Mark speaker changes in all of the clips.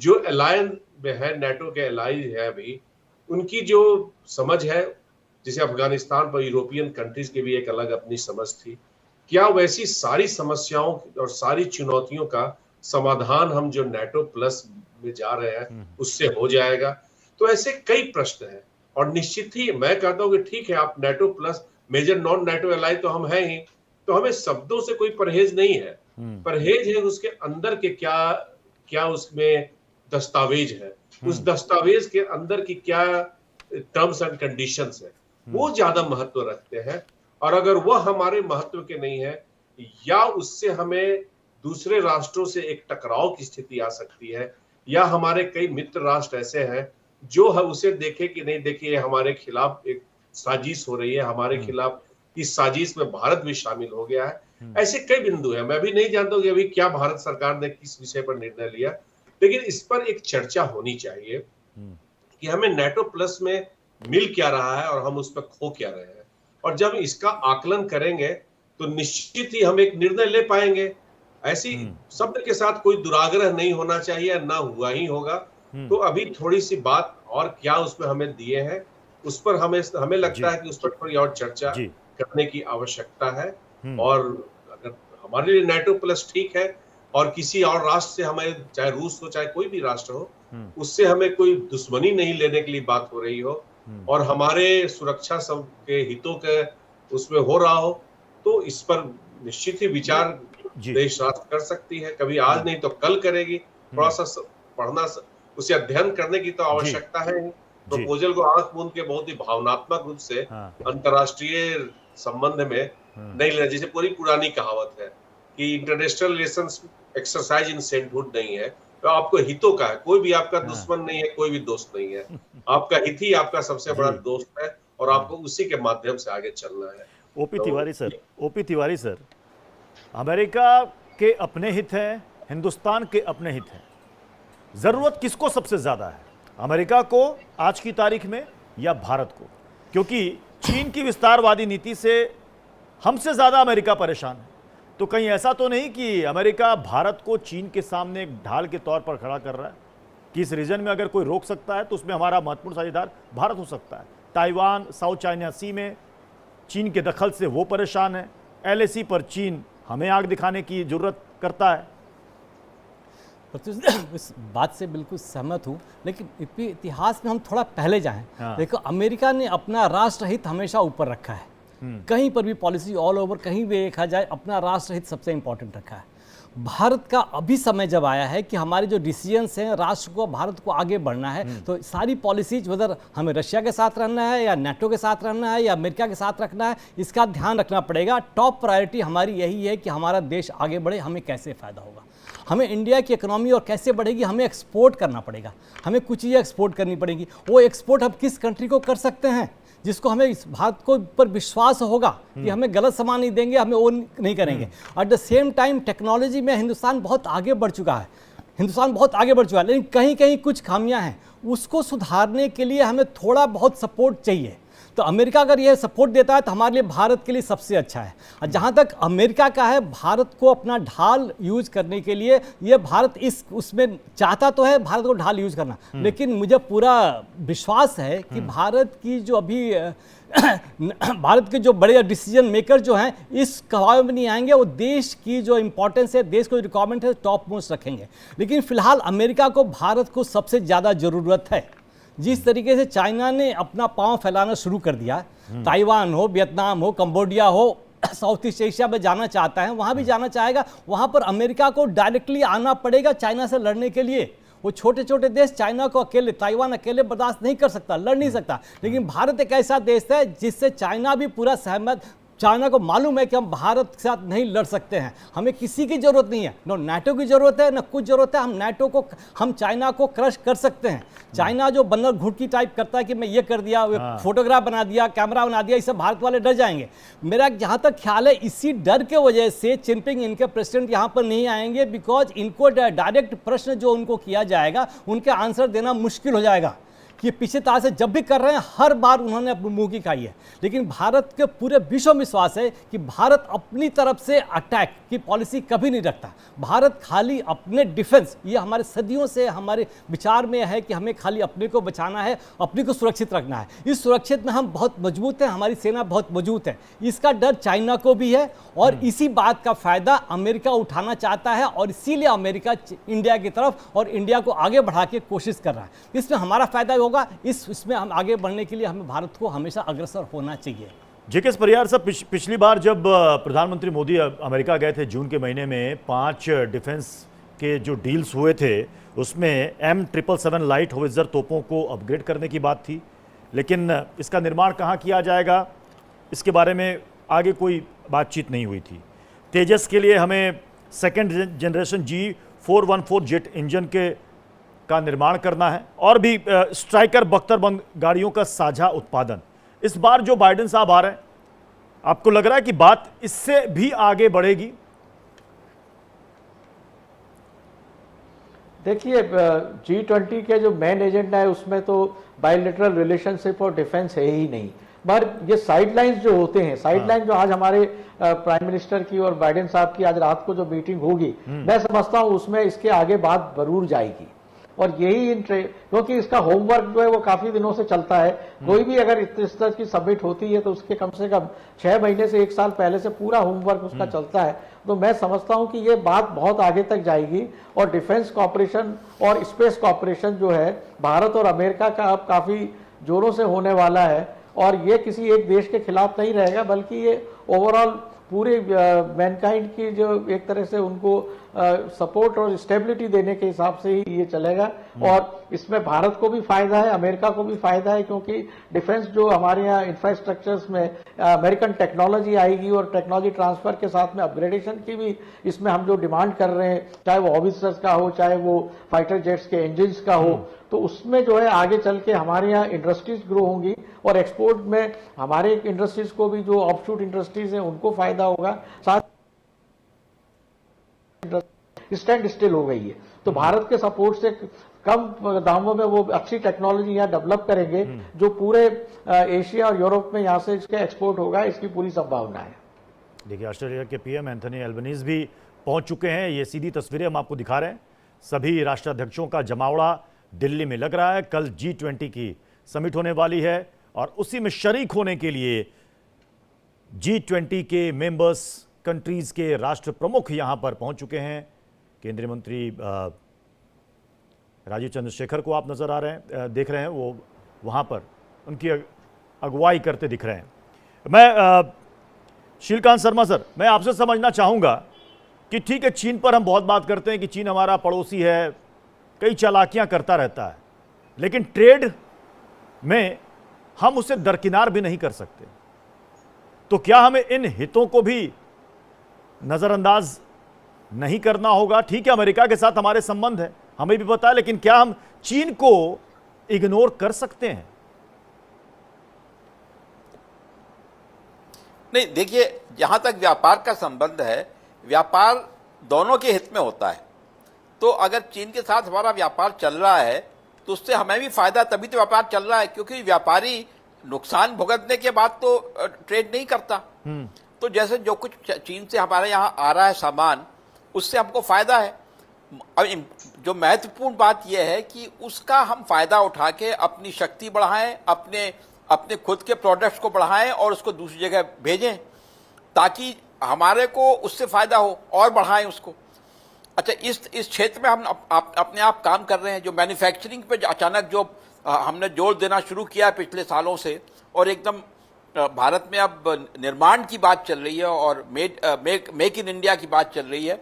Speaker 1: जो अलायंस में है, नेटो के एलाई है अभी, उनकी जो समझ है, जैसे अफगानिस्तान पर यूरोपियन कंट्रीज की भी एक अलग अपनी समझ थी, क्या वैसी सारी समस्याओं और सारी चुनौतियों का समाधान हम जो नेटो प्लस में जा रहे हैं उससे हो जाएगा? तो ऐसे कई प्रश्न हैं और निश्चित ही मैं कहता हूं कि ठीक है, आप NATO plus major non NATO ally तो हम हैं ही, तो हमें शब्दों से कोई परहेज नहीं है। परहेज है उसके अंदर के क्या क्या उसमें दस्तावेज है, उस दस्तावेज के अंदर की क्या टर्म्स एंड कंडीशंस है, वो ज्यादा महत्व रखते हैं। और अगर वह हमारे महत्व के नहीं है या उससे हमें दूसरे राष्ट्रों से एक टकराव की स्थिति आ सकती है, या हमारे कई मित्र राष्ट्र ऐसे हैं जो है उसे देखे कि नहीं, देखिए हमारे खिलाफ एक साजिश हो रही है, हमारे खिलाफ इस साजिश में भारत भी शामिल हो गया है। ऐसे कई बिंदु हैं। मैं भी नहीं जानता कि अभी क्या भारत सरकार ने किस विषय पर निर्णय लिया, लेकिन इस पर एक चर्चा होनी चाहिए कि हमें नेटो प्लस में मिल क्या रहा है और हम उस पर खो क्या रहे हैं। और जब इसका आकलन करेंगे तो निश्चित ही हम एक निर्णय ले पाएंगे। ऐसी शब्द के साथ कोई दुराग्रह नहीं होना चाहिए, ना हुआ ही होगा। तो अभी थोड़ी सी बात और क्या उसमें हमें दिए हैं, उस पर हमें लगता है कि उस पर थोड़ी और चर्चा करने की आवश्यकता है। और अगर हमारे लिए नेटो प्लस ठीक है और किसी और राष्ट्र से हमें, चाहे रूस हो चाहे कोई भी राष्ट्र हो, उससे हमें कोई दुश्मनी नहीं लेने के लिए बात हो रही हो और हमारे सुरक्षा सब के हितों के उसमें हो रहा हो, तो इस पर निश्चित ही विचार देश राष्ट्र कर सकती है। कभी आज नहीं तो कल करेगी। थोड़ा सा पढ़ना, उसे अध्ययन करने की तो आवश्यकता है। प्रपोजल को आंख मूंद के बहुत ही भावनात्मक रूप से अंतर्राष्ट्रीय संबंध में नहीं लेना। जैसे पूरी पुरानी कहावत है कि international relations exercise in sainthood नहीं है, तो आपको हितों का है, कोई भी आपका दुश्मन नहीं है, कोई भी दोस्त नहीं है। आपका हित ही आपका सबसे बड़ा दोस्त है और आपको उसी के माध्यम से आगे चलना है।
Speaker 2: ओपी तिवारी सर, अमेरिका के अपने हित हैं, हिंदुस्तान के अपने हित हैं। जरूरत किसको सबसे ज्यादा है, अमेरिका को आज की तारीख में या भारत को? क्योंकि चीन की विस्तारवादी नीति से हमसे ज्यादा अमेरिका परेशान है। तो कहीं ऐसा तो नहीं कि अमेरिका भारत को चीन के सामने एक ढाल के तौर पर खड़ा कर रहा है कि इस रीजन में अगर कोई रोक सकता है तो उसमें हमारा महत्वपूर्ण साझेदार भारत हो सकता है। ताइवान, साउथ चाइना सी में चीन के दखल से वो परेशान है, एलएसी पर चीन हमें आग दिखाने की जरूरत करता है।
Speaker 3: इस बात से बिल्कुल सहमत हूँ, लेकिन इतिहास में हम थोड़ा पहले जाएं। देखो, अमेरिका ने अपना राष्ट्रहित हमेशा ऊपर रखा है। कहीं पर भी पॉलिसी ऑल ओवर कहीं भी देखा जाए, अपना राष्ट्रहित सबसे इंपॉर्टेंट रखा है। भारत का अभी समय जब आया है कि हमारे जो डिसीजंस हैं, राष्ट्र को, भारत को आगे बढ़ना है, तो सारी पॉलिसीज वदर हमें रशिया के साथ रहना है या नेटो के साथ रहना है या अमेरिका के साथ रखना है, इसका ध्यान रखना पड़ेगा। टॉप प्रायोरिटी हमारी यही है कि हमारा देश आगे बढ़े, हमें कैसे फ़ायदा होगा, हमें इंडिया की इकोनॉमी और कैसे बढ़ेगी, हमें एक्सपोर्ट करना पड़ेगा, हमें कुछ चीज़ें एक्सपोर्ट करनी पड़ेगी। वो एक्सपोर्ट हम किस कंट्री को कर सकते हैं जिसको हमें इस भारत को पर विश्वास होगा कि हमें गलत सामान नहीं देंगे, हमें वो नहीं करेंगे। At the same time technology में हिंदुस्तान बहुत आगे बढ़ चुका है, लेकिन कहीं कहीं कुछ खामियां हैं, उसको सुधारने के लिए हमें थोड़ा बहुत सपोर्ट चाहिए। तो अमेरिका अगर ये सपोर्ट देता है तो हमारे लिए, भारत के लिए सबसे अच्छा है। और जहाँ तक अमेरिका का है, भारत को अपना ढाल यूज करने के लिए, ये भारत उसमें चाहता तो है भारत को ढाल यूज करना, लेकिन मुझे पूरा विश्वास है कि भारत की जो अभी भारत के जो बड़े डिसीजन मेकर जो हैं इस कवायद में नहीं आएंगे। वो देश की जो इंपॉर्टेंस है, देश को जो रिक्वायरमेंट है, टॉप मोस्ट रखेंगे। लेकिन फिलहाल अमेरिका को भारत को सबसे ज़्यादा ज़रूरत है। जिस तरीके से चाइना ने अपना पांव फैलाना शुरू कर दिया, ताइवान हो, वियतनाम हो, कंबोडिया हो, साउथ ईस्ट एशिया में जाना चाहता है, वहाँ भी जाना चाहेगा। वहाँ पर अमेरिका को डायरेक्टली आना पड़ेगा चाइना से लड़ने के लिए। वो छोटे छोटे देश चाइना को अकेले, ताइवान अकेले बर्दाश्त नहीं कर सकता, लड़ नहीं सकता। लेकिन भारत एक ऐसा देश है जिससे चाइना भी पूरा सहमत, चाइना को मालूम है कि हम भारत के साथ नहीं लड़ सकते हैं, हमें किसी की जरूरत नहीं है, न नेटो की जरूरत है, न कुछ जरूरत है। हम चाइना को क्रश कर सकते हैं। चाइना जो बंदर घुटकी टाइप करता है कि मैं ये कर दिया, फोटोग्राफ बना दिया, कैमरा बना दिया, इससे भारत वाले डर जाएंगे। मेरा जहां तक ख्याल है, इसी डर के वजह से जिनपिंग, इनके प्रेसिडेंट यहां पर नहीं आएंगे, बिकॉज इनको डायरेक्ट प्रश्न जो उनको किया जाएगा, उनके आंसर देना मुश्किल हो जाएगा। कि पिछले तरह से जब भी कर रहे हैं हर बार उन्होंने अपनी मुंह की खाई है। लेकिन भारत के पूरे विश्व में विश्वास है कि भारत अपनी तरफ से अटैक की पॉलिसी कभी नहीं रखता। भारत खाली अपने डिफेंस, ये हमारे सदियों से हमारे विचार में है कि हमें खाली अपने को बचाना है, अपने को सुरक्षित रखना है। इस सुरक्षित में हम बहुत मजबूत हैं, हमारी सेना बहुत मजबूत है। इसका डर चाइना को भी है और इसी बात का फायदा अमेरिका उठाना चाहता है और इसीलिए अमेरिका इंडिया की तरफ और इंडिया को आगे बढ़ा के कोशिश कर रहा है। इसमें हमारा फायदा होगा। इसमें हम आगे बढ़ने के लिए हमें भारत को हमेशा अग्रसर होना चाहिए।
Speaker 2: जेकेएस परिहार साहब, पिछली बार जब प्रधानमंत्री मोदी अमेरिका गए थे जून के महीने में, 5 डिफेंस के जो डील्स हुए थे उसमें M777 लाइट होवित्जर तोपों को अपग्रेड करने की बात थी, लेकिन इसका निर्माण कहाँ किया जाएगा इसके बारे में आगे कोई बातचीत नहीं हुई थी। तेजस के लिए हमें second generation G414 jet engine का निर्माण करना है और भी स्ट्राइकर बख्तरबंद गाड़ियों का साझा उत्पादन। इस बार जो बाइडेन साहब आ रहे हैं, आपको लग रहा है कि बात इससे भी आगे बढ़ेगी?
Speaker 4: देखिए, G20 के जो मेन एजेंडा है उसमें तो बायलैटरल रिलेशनशिप और डिफेंस है ही नहीं, पर ये साइडलाइंस जो होते हैं, साइडलाइन जो आज हमारे प्राइम मिनिस्टर की और बाइडेन साहब की आज रात को जो मीटिंग होगी, मैं समझता हूं उसमें इसके आगे बात जरूर जाएगी। और यही क्योंकि इसका होमवर्क जो है वो काफी दिनों से चलता है। कोई भी अगर इस तरह की सबमिट होती है तो उसके कम से कम 6 महीने से 1 साल पहले से पूरा होमवर्क उसका चलता है। तो मैं समझता हूं कि ये बात बहुत आगे तक जाएगी और डिफेंस कॉपरेशन और स्पेस कॉपरेशन जो है भारत और अमेरिका का अब काफी जोरों से होने वाला है। और ये किसी एक देश के खिलाफ नहीं रहेगा, बल्कि ये ओवरऑल पूरे मैनकाइंड की जो एक तरह से उनको सपोर्ट और स्टेबिलिटी देने के हिसाब से ही ये चलेगा। और इसमें भारत को भी फायदा है, अमेरिका को भी फायदा है, क्योंकि डिफेंस जो हमारे यहाँ इंफ्रास्ट्रक्चर्स में अमेरिकन टेक्नोलॉजी आएगी और टेक्नोलॉजी ट्रांसफर के साथ में अपग्रेडेशन की भी इसमें हम जो डिमांड कर रहे हैं, चाहे वो हॉवित्जर्स का हो, चाहे वो फाइटर जेट्स के इंजन्स का हो, तो उसमें जो है आगे चल के हमारे यहाँ इंडस्ट्रीज ग्रो होंगी और एक्सपोर्ट में हमारे इंडस्ट्रीज को भी, जो ऑफशूट इंडस्ट्रीज हैं उनको फायदा होगा। साथ स्टैंड स्टिल हो गई है, तो भारत के सपोर्ट से कम दामों में वो अच्छी टेक्नोलॉजी यहाँ डेवलप करेंगे जो पूरे एशिया और यूरोप में यहाँ से इसके एक्सपोर्ट होगा, इसकी पूरी संभावना है।
Speaker 2: देखिए, ऑस्ट्रेलिया के पीएम एंथनी एल्बनीज भी पहुंच चुके हैं। ये सीधी तस्वीरें हम आपको दिखा रहे हैं। सभी राष्ट्राध्यक्षों का जमावड़ा दिल्ली में लग रहा है। कल G20 की समिट होने वाली है और उसी में शरीक होने के लिए G20 के मेंबर्स कंट्रीज के राष्ट्र प्रमुख यहां पर पहुंच चुके हैं। केंद्रीय मंत्री राजीव चंद्रशेखर को आप नजर आ रहे हैं, देख रहे हैं, वो वहां पर उनकी अगुवाई करते दिख रहे हैं। मैं शीलकांत शर्मा सर, मैं आपसे समझना चाहूंगा कि ठीक है, चीन पर हम बहुत बात करते हैं कि चीन हमारा पड़ोसी है, कई चालाकियां करता रहता है, लेकिन ट्रेड में हम उसे दरकिनार भी नहीं कर सकते। तो क्या हमें इन हितों को भी नजरअंदाज नहीं करना होगा? ठीक है, अमेरिका के साथ हमारे संबंध है, हमें भी पता है, लेकिन क्या हम चीन को इग्नोर कर सकते हैं?
Speaker 5: नहीं, देखिए, जहां तक व्यापार का संबंध है, व्यापार दोनों के हित में होता है। तो अगर चीन के साथ हमारा व्यापार चल रहा है तो उससे हमें भी फायदा, तभी तो व्यापार चल रहा है, क्योंकि व्यापारी नुकसान भुगतने के बाद तो ट्रेड नहीं करता। तो जैसे जो कुछ चीन से हमारे यहाँ आ रहा है सामान, उससे हमको फायदा है। अब जो महत्वपूर्ण बात यह है कि उसका हम फायदा उठा के अपनी शक्ति बढ़ाएं, अपने खुद के प्रोडक्ट्स को बढ़ाएं और उसको दूसरी जगह भेजें, ताकि हमारे को उससे फायदा हो और बढ़ाएं उसको। अच्छा, इस क्षेत्र में हम अपने आप काम कर रहे हैं। जो मैन्युफैक्चरिंग पे अचानक जो हमने जोर देना शुरू किया पिछले सालों से, और एकदम भारत में अब निर्माण की बात चल रही है और मेक इन इंडिया की बात चल रही है,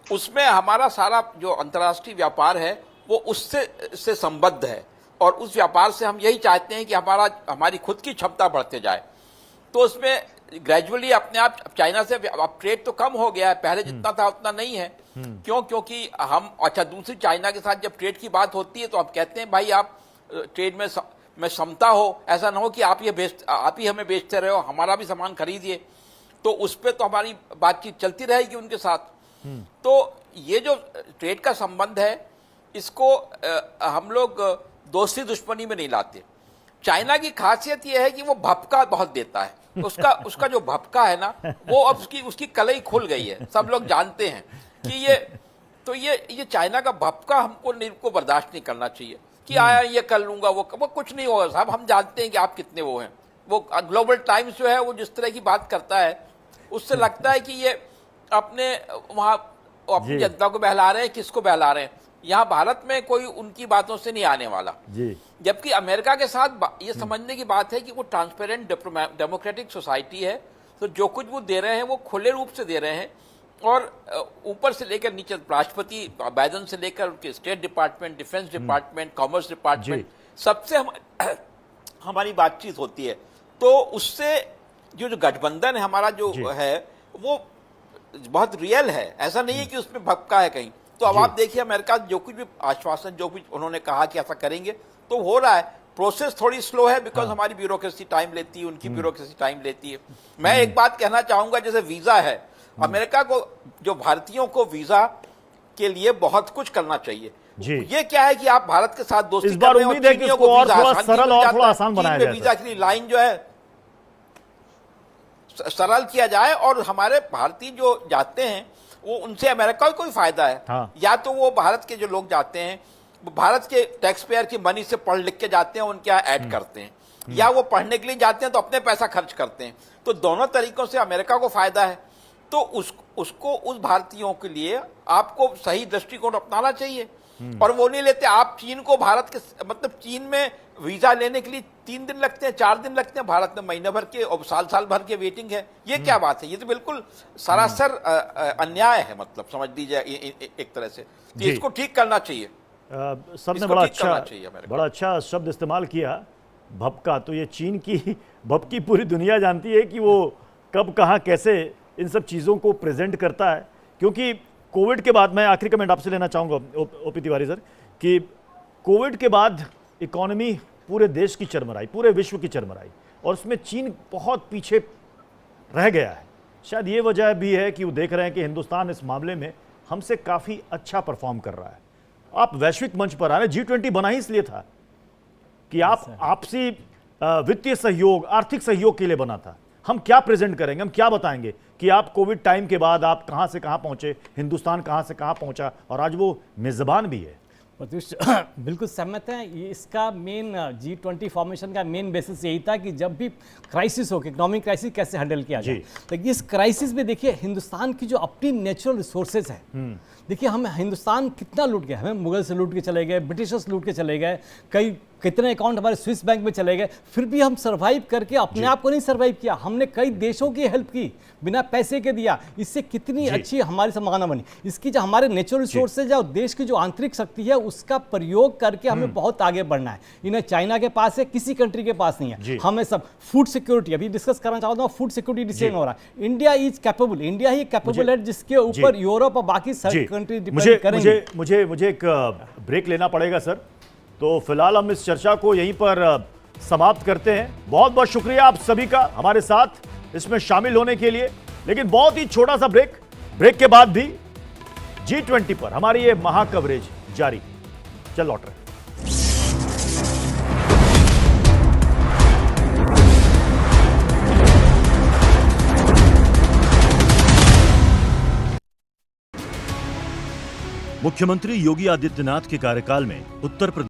Speaker 5: उसमें हमारा सारा जो अंतर्राष्ट्रीय व्यापार है वो उससे संबद्ध है। और उस व्यापार से हम यही चाहते हैं कि हमारी खुद की क्षमता बढ़ते जाए। तो उसमें ग्रेजुअली अपने आप चाइना से अब ट्रेड तो कम हो गया है, पहले जितना था उतना नहीं है। क्यों? क्योंकि हम, अच्छा, दूसरी चाइना के साथ जब ट्रेड की बात होती है तो हम कहते हैं भाई आप ट्रेड में क्षमता हो, ऐसा ना हो कि आप ही हमें बेचते रहे हो, हमारा भी सामान खरीदिए। तो उस पर तो हमारी बातचीत चलती रहेगी उनके साथ। तो ये जो ट्रेड का संबंध है, इसको हम लोग दोस्ती दुश्मनी में नहीं लाते। चाइना की खासियत यह है कि वो भपका बहुत देता है। उसका जो भपका है ना, वो अब उसकी कलई खुल गई है। सब लोग जानते हैं कि ये चाइना का भपका हमको बर्दाश्त नहीं करना चाहिए कि आया ये कर लूंगा, वो कुछ नहीं होगा साहब। हम जानते हैं कि आप कितने वो हैं। वो ग्लोबल टाइम्स जो है वो जिस तरह की बात करता है, उससे लगता है कि ये अपने वहां अपनी जनता को बहला रहे हैं। किसको बहला रहे हैं? यहाँ भारत में कोई उनकी बातों से नहीं आने वाला। जबकि अमेरिका के साथ ये समझने की बात है कि वो ट्रांसपेरेंट डेमोक्रेटिक सोसाइटी है, तो जो कुछ वो दे रहे हैं वो खुले रूप से दे रहे हैं। और ऊपर से लेकर नीचे राष्ट्रपति बाइडेन से लेकर उनके state department, defence department, commerce department, सबसे हमारी बातचीत होती है। तो उससे जो गठबंधन है हमारा जो है वो बहुत रियल है। ऐसा नहीं है कि उसमें भपका है कहीं। तो अब आप देखिए अमेरिका जो कुछ भी आश्वासन, जो कुछ उन्होंने कहा कि ऐसा करेंगे, तो हो रहा है। प्रोसेस थोड़ी स्लो है बिकॉज हमारी ब्यूरोक्रेसी टाइम लेती है, उनकी ब्यूरोक्रेसी टाइम लेती है। मैं एक बात कहना चाहूंगा, जैसे वीजा है, अमेरिका को, जो भारतीयों को वीजा के लिए बहुत कुछ करना चाहिए। ये क्या है कि आप भारत के साथ दोस्ती
Speaker 2: इस बार उम्मीद है कि इसको और थोड़ा सरल और थोड़ा आसान बनाया जाए।
Speaker 5: वीजा की लाइन जो है सरल किया जाए और हमारे भारतीय जो जाते हैं वो उनसे अमेरिका को कोई फायदा है। या तो वो भारत के जो लोग जाते हैं वो भारत के टैक्स पेयर की मनी से पढ़ लिख के जाते हैं, उनके यहाँ ऐड करते हैं, या वो पढ़ने के लिए जाते हैं तो अपने पैसा खर्च करते हैं। तो दोनों तरीकों से अमेरिका को फायदा है। तो उसको उस भारतीयों के लिए आपको सही दृष्टिकोण अपनाना चाहिए। और वो नहीं लेते। आप चीन को भारत के मतलब चीन में वीजा लेने के लिए 3 दिन लगते हैं, 4 दिन लगते हैं, भारत में महीने भर के और साल भर के वेटिंग है। ये क्या बात है? ये तो बिल्कुल सरासर अन्याय है, मतलब समझ लीजिए एक तरह से। तो इसको ठीक करना चाहिए।
Speaker 2: सबने बड़ा अच्छा शब्द इस्तेमाल किया, भपका। तो ये चीन की भपकी पूरी दुनिया जानती है कि वो कब कहाँ कैसे इन सब चीज़ों को प्रेजेंट करता है। क्योंकि कोविड के बाद, मैं आखिरी कमेंट आपसे लेना चाहूँगा ओपी तिवारी सर, कि कोविड के बाद इकोनॉमी पूरे देश की चरमराई, पूरे विश्व की चरमराई, और उसमें चीन बहुत पीछे रह गया है। शायद ये वजह भी है कि वो देख रहे हैं कि हिंदुस्तान इस मामले में हमसे काफ़ी अच्छा परफॉर्म कर रहा है। आप वैश्विक मंच पर आ रहे, G20 बना ही इसलिए था कि आप आपसी वित्तीय सहयोग, आर्थिक सहयोग के लिए बना था। हम क्या प्रेजेंट करेंगे, हम क्या बताएंगे कि आप कोविड टाइम के बाद आप कहां से कहां पहुंचे, हिंदुस्तान कहां से कहां पहुंचा, और आज वो मेजबान भी है।
Speaker 3: बिल्कुल सहमत हैं। ये इसका मेन G20 फॉर्मेशन का मेन बेसिस यही था कि जब भी क्राइसिस हो, इकोनॉमिक क्राइसिस कैसे हैंडल किया जाए। तो इस क्राइसिस में देखिए हिंदुस्तान की जो अपनी नेचुरल रिसोर्सेज है, देखिए हम हिंदुस्तान कितना लूट गया। हमें मुगल से लूट के चले गए, ब्रिटिशर्स लूट के चले गए, कितने अकाउंट हमारे स्विस बैंक में चले गए, फिर भी हम सर्वाइव करके अपने आप को नहीं सर्वाइव किया, हमने कई देशों की हेल्प की बिना पैसे के दिया। इससे कितनी अच्छी हमारी संभावना बनी। इसकी जो हमारे नेचुरल रिसोर्सेज है और देश की जो आंतरिक शक्ति है उसका प्रयोग करके हमें बहुत आगे बढ़ना है। इन्हें चाइना के पास है, किसी कंट्री के पास नहीं है। हमें सब फूड सिक्योरिटी, अभी डिस्कस करना चाहता हूँ, फूड सिक्योरिटी डिसीजन हो रहा है। India is capable, India he capable है जिसके ऊपर यूरोप और बाकी कंट्री डिपेंड करेंगे।
Speaker 2: मुझे एक ब्रेक लेना पड़ेगा सर, तो फिलहाल हम इस चर्चा को यहीं पर समाप्त करते हैं। बहुत बहुत शुक्रिया आप सभी का हमारे साथ इसमें शामिल होने के लिए। लेकिन बहुत ही छोटा सा ब्रेक के बाद भी G20 पर हमारी ये महा कवरेज जारी। चल लौट रहे।
Speaker 6: मुख्यमंत्री योगी आदित्यनाथ के कार्यकाल में उत्तर प्रदेश